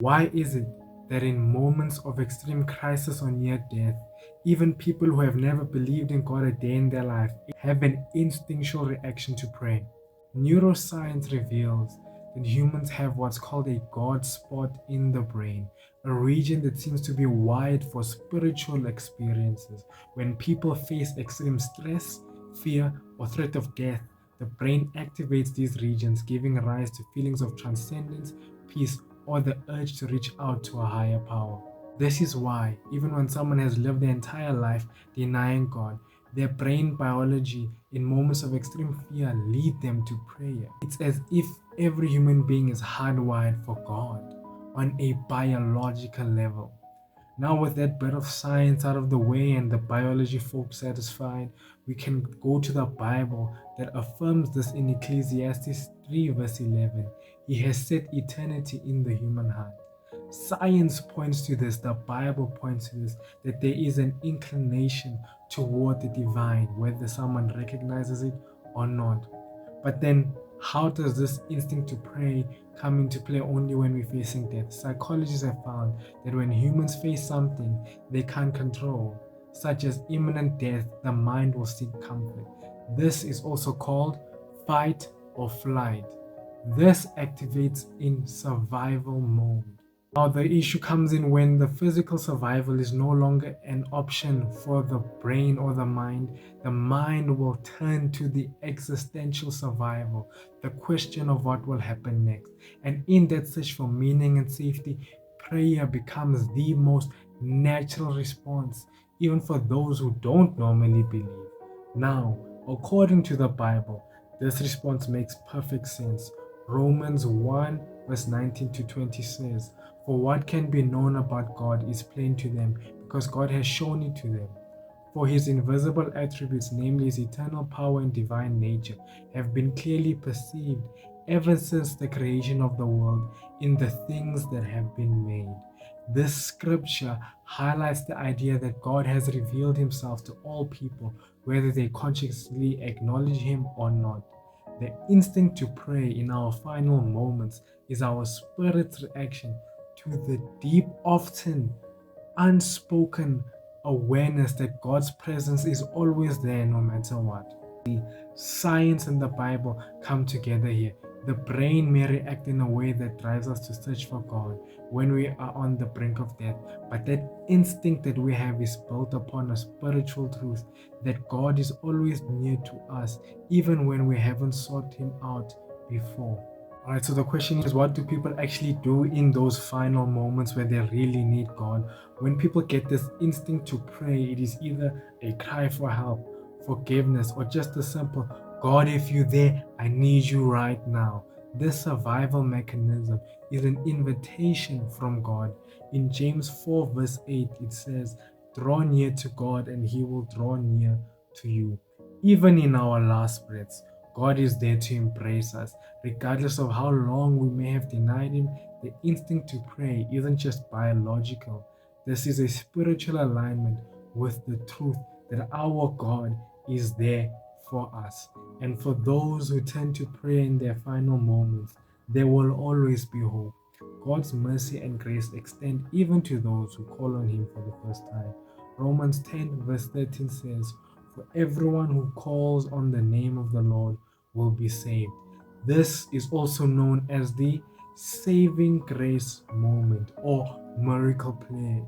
Why is it that in moments of extreme crisis or near death, even people who have never believed in God a day in their life have an instinctual reaction to prayer? Neuroscience reveals that humans have what's called a God spot in the brain, a region that seems to be wired for spiritual experiences. When people face extreme stress, fear, or threat of death, the brain activates these regions, giving rise to feelings of transcendence, peace, or the urge to reach out to a higher power. This is why, even when someone has lived their entire life denying God, their brain biology in moments of extreme fear lead them to prayer. It's as if every human being is hardwired for God on a biological level. Now, with that bit of science out of the way and the biology folk satisfied, we can go to the Bible that affirms this in Ecclesiastes 3, verse 11. He has set eternity in the human heart. Science points to this, the Bible points to this, that there is an inclination toward the divine, whether someone recognizes it or not. But then, how does this instinct to pray come into play only when we're facing death? Psychologists have found that when humans face something they can't control, such as imminent death, the mind will seek comfort. This is also called fight or flight. This activates in survival mode. Now, the issue comes in when the physical survival is no longer an option for the brain or the mind will turn to the existential survival, the question of what will happen next. And in that search for meaning and safety, prayer becomes the most natural response, even for those who don't normally believe. Now, according to the Bible, this response makes perfect sense. Romans 1, verse 19 to 20 says, "For what can be known about God is plain to them, because God has shown it to them. For his invisible attributes, namely his eternal power and divine nature, have been clearly perceived ever since the creation of the world in the things that have been made." This scripture highlights the idea that God has revealed himself to all people, whether they consciously acknowledge him or not. The instinct to pray in our final moments is our spirit's reaction to the deep, often unspoken awareness that God's presence is always there no matter what. Science and the Bible come together here. The brain may react in a way that drives us to search for God when we are on the brink of death, but that instinct that we have is built upon a spiritual truth that God is always near to us, even when we haven't sought Him out before. All right, so the question is, what do people actually do in those final moments where they really need God? When people get this instinct to pray, it is either a cry for help, forgiveness, or just a simple, "God, if you're there, I need you right now." This survival mechanism is an invitation from God. In James 4, verse 8, it says, "Draw near to God, and He will draw near to you." Even in our last breaths, God is there to embrace us. Regardless of how long we may have denied Him, the instinct to pray isn't just biological. This is a spiritual alignment with the truth that our God is there for us. And for those who turn to prayer in their final moments, there will always be hope. God's mercy and grace extend even to those who call on Him for the first time. Romans 10, verse 13 says, "For everyone who calls on the name of the Lord will be saved." This is also known as the saving grace moment or miracle prayer.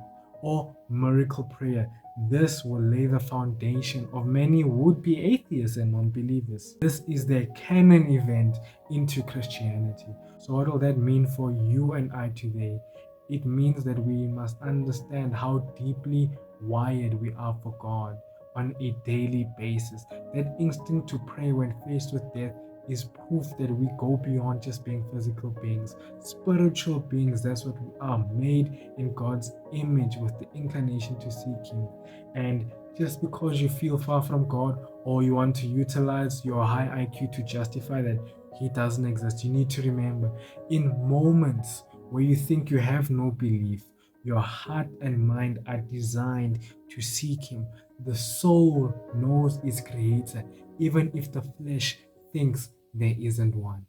This will lay the foundation of many would-be atheists and non-believers. This is their canon event into Christianity. So what will that mean for you and I today? It means that we must understand how deeply wired we are for God on a daily basis. That instinct to pray when faced with death is proof that we go beyond just being physical beings, spiritual beings. That's what we are, made in God's image with the inclination to seek Him. And just because you feel far from God or you want to utilize your high IQ to justify that He doesn't exist, you need to remember, in moments where you think you have no belief, your heart and mind are designed to seek Him. The soul knows its creator, even if the flesh thinks there isn't one.